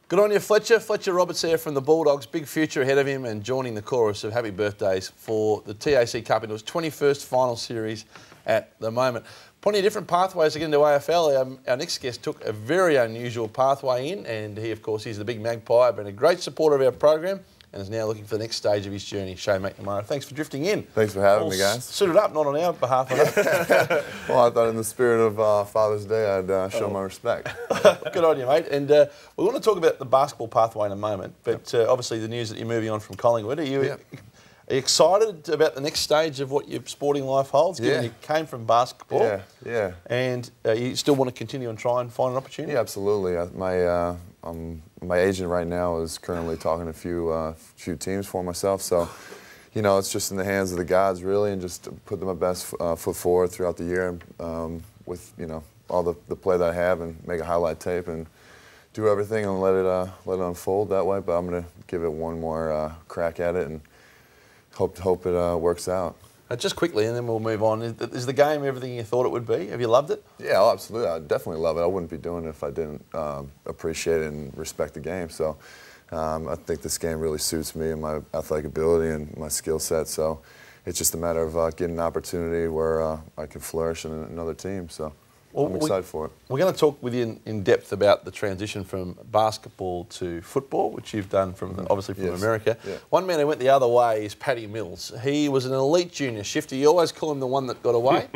Good on you, Fletcher. Fletcher Roberts there from the Bulldogs. Big future ahead of him and joining the chorus of happy birthdays for the TAC Cup into its 21st final series at the moment. Plenty of different pathways to get into AFL. Our next guest took a very unusual pathway in, and he, of course, he's the big magpie, been a great supporter of our program and is now looking for the next stage of his journey. Shae McNamara, thanks for drifting in. Thanks for having me, guys. Suited up, not on our behalf. Well, I thought in the spirit of Father's Day, I'd show my respect. Good on you, mate. And we want to talk about the basketball pathway in a moment, but obviously the news that you're moving on from Collingwood. Are you excited about the next stage of what your sporting life holds, given you came from basketball? Yeah. And you still want to continue and try and find an opportunity? Yeah, absolutely. My agent right now is currently talking to a few teams for myself, so you know, it's just in the hands of the gods really, and just to put my best foot forward throughout the year with all the play that I have, and make a highlight tape and do everything and let it unfold that way. But I'm gonna give it one more crack at it and hope it works out. Just quickly, and then we'll move on. Is the game everything you thought it would be? Have you loved it? Yeah, oh, absolutely. I definitely love it. I wouldn't be doing it if I didn't appreciate it and respect the game. So I think this game really suits me and my athletic ability and my skill set. So it's just a matter of getting an opportunity where I can flourish in another team. So I'm excited for it. We're going to talk with you in depth about the transition from basketball to football, which you've done from obviously from America. Yeah. One man who went the other way is Paddy Mills. He was an elite junior shifter. You always call him the one that got away.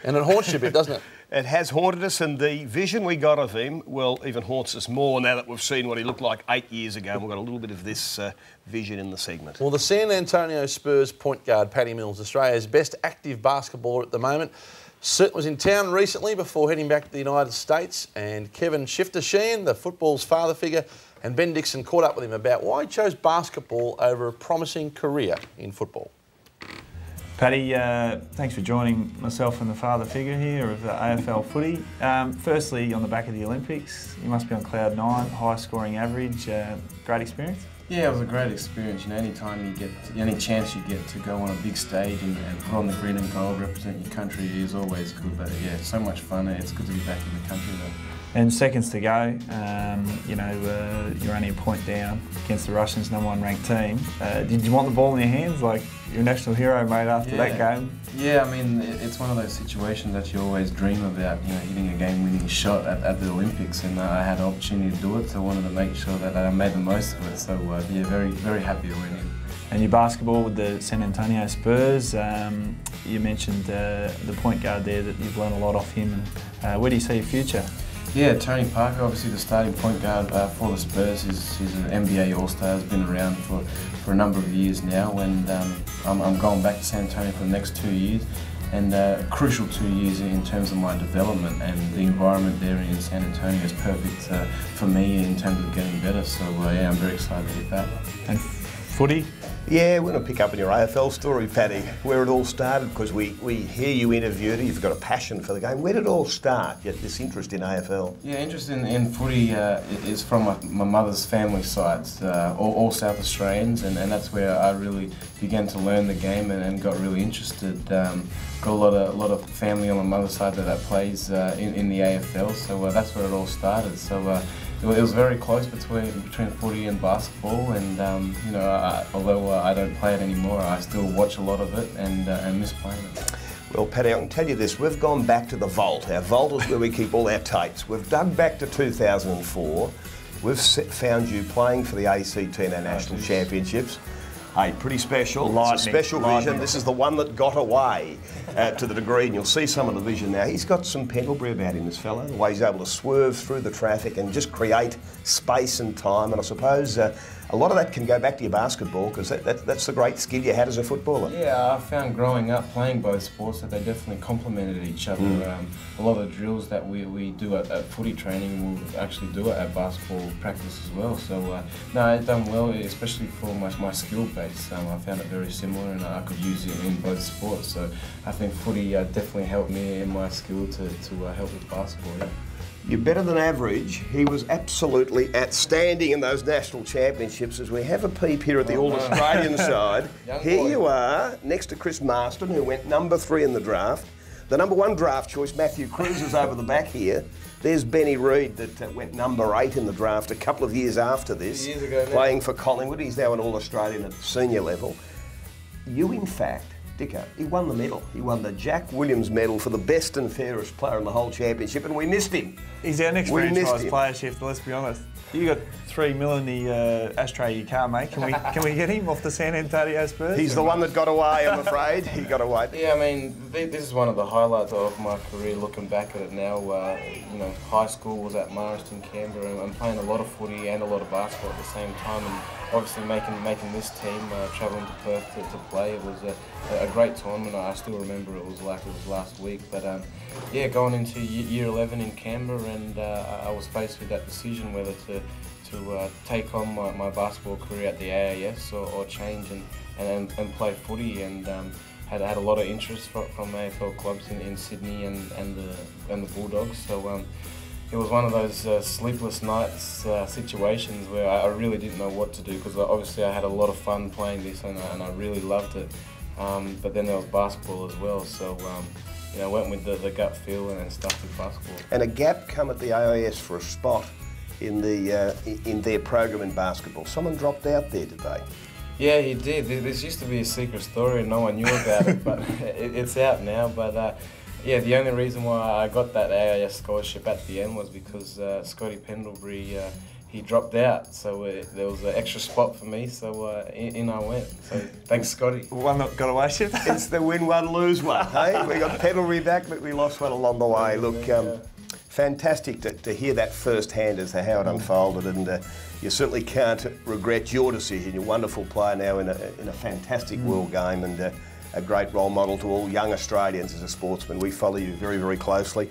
And it haunts you a bit, doesn't it? It has haunted us, and the vision we got of him, well, even haunts us more now that we've seen what he looked like 8 years ago, and we've got a little bit of this vision in the segment. Well, the San Antonio Spurs point guard, Paddy Mills, Australia's best active basketballer at the moment, was in town recently before heading back to the United States, and Kevin Shifter-Sheehan, the football's father figure, and Ben Dixon caught up with him about why he chose basketball over a promising career in football. Paddy, thanks for joining myself and the father figure here of AFL footy. Firstly, on the back of the Olympics, you must be on cloud 9, high scoring average, great experience? Yeah, it was a great experience. You know, any chance you get to go on a big stage and put on the green and gold, represent your country is always good. But yeah, so much fun. It's good to be back in the country though. And seconds to go, you're only a point down against the Russians' #1 ranked team. Did you want the ball in your hands? Like, you're a national hero, mate, after that game? Yeah, I mean, it's one of those situations that you always dream about, hitting a game-winning shot at the Olympics, and I had the opportunity to do it, so I wanted to make sure that I made the most of it. So, yeah, very, very happy to win it. And your basketball with the San Antonio Spurs, you mentioned the point guard there, that you've learned a lot off him. And where do you see your future? Yeah, Tony Parker, obviously the starting point guard for the Spurs. He's an NBA All-Star, has been around for a number of years now, and I'm going back to San Antonio for the next 2 years, and a crucial 2 years in terms of my development, and the environment there in San Antonio is perfect for me in terms of getting better, so yeah, I'm very excited to hit that. And footy? Yeah, we're going to pick up on your AFL story, Paddy, where it all started, because we hear you interviewed, you've got a passion for the game. Where did it all start, yet this interest in AFL? Yeah, interest in footy is from my mother's family side, all South Australians, and that's where I really began to learn the game and got really interested. Got a lot of family on my mother's side that plays in the AFL, so that's where it all started. So it was very close between footy and basketball, and although I don't play it anymore, I still watch a lot of it and miss playing it. Well, Paddy, I can tell you this, we've gone back to the vault. Our vault is where we keep all our tapes. We've dug back to 2004. We've found you playing for the ACT in our national championships. Hey, pretty special. It's a special vision. This is the one that got away to the degree, and you'll see some of the vision now. He's got some Pendlebury about him, this fellow, the way he's able to swerve through the traffic and just create space and time. And I suppose a lot of that can go back to your basketball, because that's the great skill you had as a footballer. Yeah, I found growing up playing both sports that they definitely complemented each other. A lot of the drills that we do at footy training, we'll actually do it at basketball practice as well. So, no, I've done well, especially for my skill base. I found it very similar, and I could use it in both sports. So I think footy definitely helped me in my skill to help with basketball. Yeah. You're better than average. He was absolutely outstanding in those national championships. As we have a peep here at the All-Australian side, here you are, next to Chris Marston, who went #3 in the draft. The #1 draft choice, Matthew Cruz, is over the back here. There's Benny Reid that went number 8 in the draft a couple of years after this, Years ago now. playing for Collingwood. He's now an All-Australian at senior level. You, in fact, Dicko, he won the medal. He won the Jack Williams medal for the best and fairest player in the whole championship, and we missed him. He's our next We missed franchise him. player, Shift, let's be honest. You got $3 million in the ashtray you can't make. Can we get him off the San Antonio Spurs? He's the one that got away, I'm afraid. He got away. Yeah, I mean, this is one of the highlights of my career. Looking back at it now, you know, high school was at Marston, Canberra, and I'm playing a lot of footy and a lot of basketball at the same time. And obviously, making this team, travelling to Perth to play, it was a great tournament. I still remember it was like it was last week. But yeah, going into year 11 in Canberra, and I was faced with that decision whether to take on my basketball career at the AAS or change and play footy, and had a lot of interest from AFL clubs in Sydney and the Bulldogs. So it was one of those sleepless nights situations where I really didn't know what to do, because obviously I had a lot of fun playing this and I really loved it. But then there was basketball as well, so you know, I went with the gut feel and stuck with basketball. And a gap come at the AIS for a spot in their program in basketball. Someone dropped out there today. Yeah, he did. This used to be a secret story and no one knew about it, but it's out now. But yeah, the only reason why I got that AIS scholarship at the end was because Scotty Pendlebury, he dropped out, so there was an extra spot for me, so in I went. So thanks, Scotty. One that got away, Shift. It's the win one, lose one, hey? We got Pendlebury back, but we lost one along the way. Look, fantastic to hear that firsthand as to how it unfolded, and you certainly can't regret your decision. You're a wonderful player now in a fantastic world game, and a great role model to all young Australians as a sportsman. We follow you very, very closely.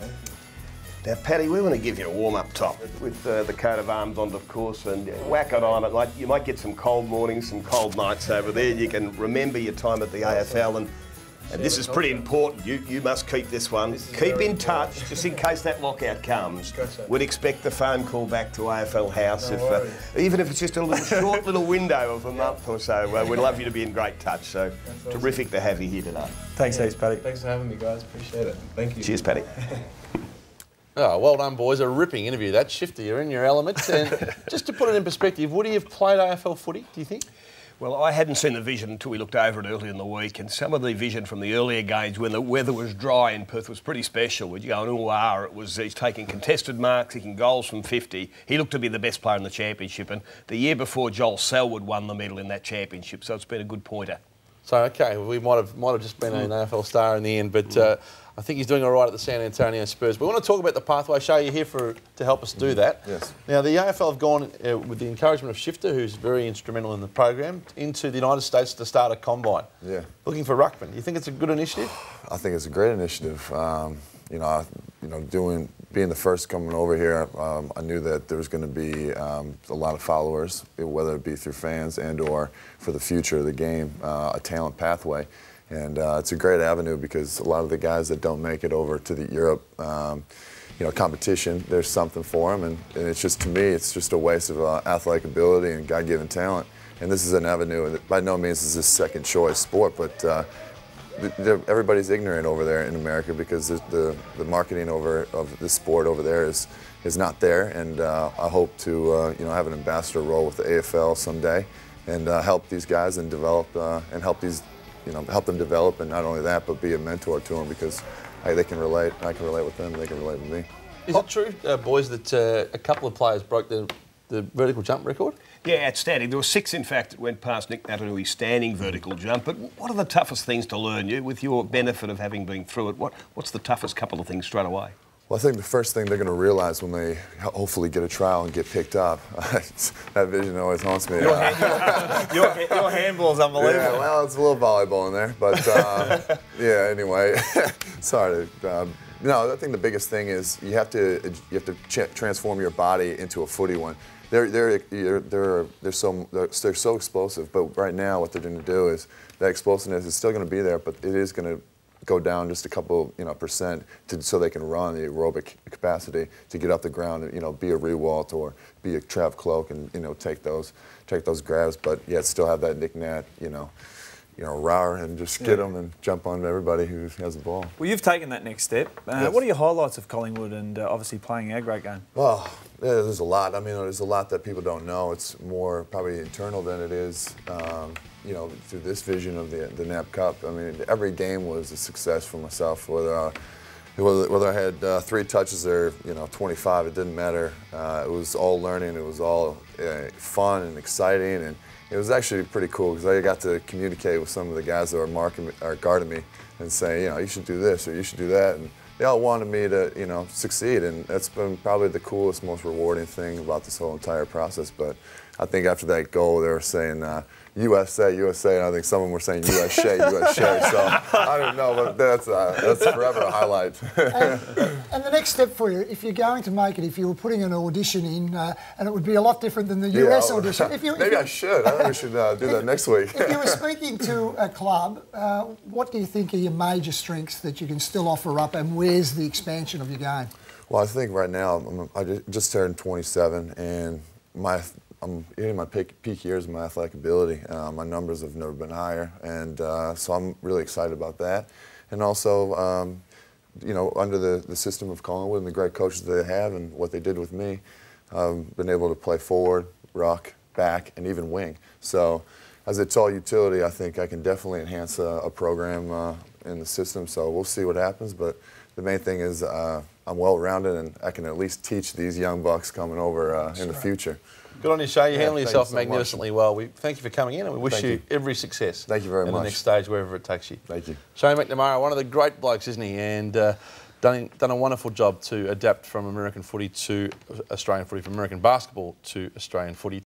Now, Paddy, we want to give you a warm-up top with the coat of arms on, of course, and whack it on. You might get some cold mornings, some cold nights over there. You can remember your time at the AFL, and this is pretty important. You must keep this one. Keep in touch, just in case that lockout comes. We'd expect the phone call back to AFL House, even if it's just a little short little window of a month or so. We'd love you to be in great touch. So terrific to have you here today. Thanks, Paddy. Thanks for having me, guys. Appreciate it. Thank you. Cheers, Paddy. Oh, well done, boys. A ripping interview. That Shifty, you're in your element. And just to put it in perspective, would he have played AFL footy, do you think? Well, I hadn't seen the vision until we looked over it earlier in the week, and some of the vision from the earlier games when the weather was dry in Perth was pretty special. When you go, he's taking contested marks, kicking goals from 50. He looked to be the best player in the championship, and the year before, Joel Selwood won the medal in that championship, so it's been a good pointer. So, OK, we might have just been an AFL star in the end, but I think he's doing all right at the San Antonio Spurs. We want to talk about the pathway. Shae, you're here to help us do that. Yes. Now, the AFL have gone, with the encouragement of Shifter, who's very instrumental in the program, into the United States to start a combine. Yeah. Looking for ruckman. You think it's a good initiative? I think it's a great initiative. Being the first coming over here, I knew that there was going to be a lot of followers, whether it be through fans and/or for the future of the game, a talent pathway. And it's a great avenue because a lot of the guys that don't make it over to the Europe, competition, there's something for them, and it's just, to me, it's just a waste of athletic ability and God-given talent. And this is an avenue that by no means is this second choice sport, but everybody's ignorant over there in America because the marketing of this sport over there is not there, and I hope to have an ambassador role with the AFL someday and help these guys and develop and help them develop, and not only that, but be a mentor to them because they can relate. I can relate with them, and they can relate with me. Is it true, boys, that a couple of players broke the vertical jump record? Yeah, outstanding. There were 6, in fact, that went past Nick Natanui's standing vertical jump. But what are the toughest things to learn, with your benefit of having been through it? What's the toughest couple of things straight away? Well, I think the first thing they're going to realise when they hopefully get a trial and get picked up, that vision always haunts me. Your handball's unbelievable. Yeah, well, it's a little volleyball in there, but yeah. Anyway, sorry. No, I think the biggest thing is you have to transform your body into a footy one. They're so explosive, but right now what they're going to do is that explosiveness is still going to be there, but it is going to go down just a couple percent so they can run the aerobic capacity to get up the ground and be a Rewalt or be a Trav Cloak and take those grabs, but yet still have that Nick Nat you know, roar and just get them and jump on everybody who has the ball. Well, you've taken that next step. Yes. What are your highlights of Collingwood and obviously playing our great game? Well, yeah, there's a lot. I mean, there's a lot that people don't know. It's more probably internal than it is, you know, through this vision of the NAP Cup. I mean, every game was a success for myself, whether I had 3 touches or, you know, 25, it didn't matter. It was all learning. It was all fun and exciting, and it was actually pretty cool because I got to communicate with some of the guys that are guarding me and say, you know, you should do this or you should do that, and they all wanted me to, you know, succeed, and that's been probably the coolest, most rewarding thing about this whole entire process. But I think after that goal, they were saying USA, USA, and I think some of them were saying US Shae, US Shae. So I don't know, but that's forever a highlight. And the next step for you, if you're going to make it, if you were putting an audition in, and it would be a lot different than the US audition. Maybe I should. I think we should do that next week. If you were speaking to a club, what do you think are your major strengths that you can still offer up, and where's the expansion of your game? Well, I think right now I just turned 27, and I'm in my peak years of my athletic ability. My numbers have never been higher, and so I'm really excited about that. And also, you know, under the system of Collingwood and the great coaches that they have and what they did with me, I've been able to play forward, ruck, back, and even wing. So as a tall utility, I think I can definitely enhance a program in the system. So we'll see what happens, but the main thing is I'm well-rounded, and I can at least teach these young bucks coming over in the future. Good on you, Shae. You handle yourself so magnificently well. We thank you for coming in, and we wish you every success. Thank you very much. In the next stage, wherever it takes you. Thank you. Shae McNamara, one of the great blokes, isn't he? And done a wonderful job to adapt from American footy to Australian footy, from American basketball to Australian footy.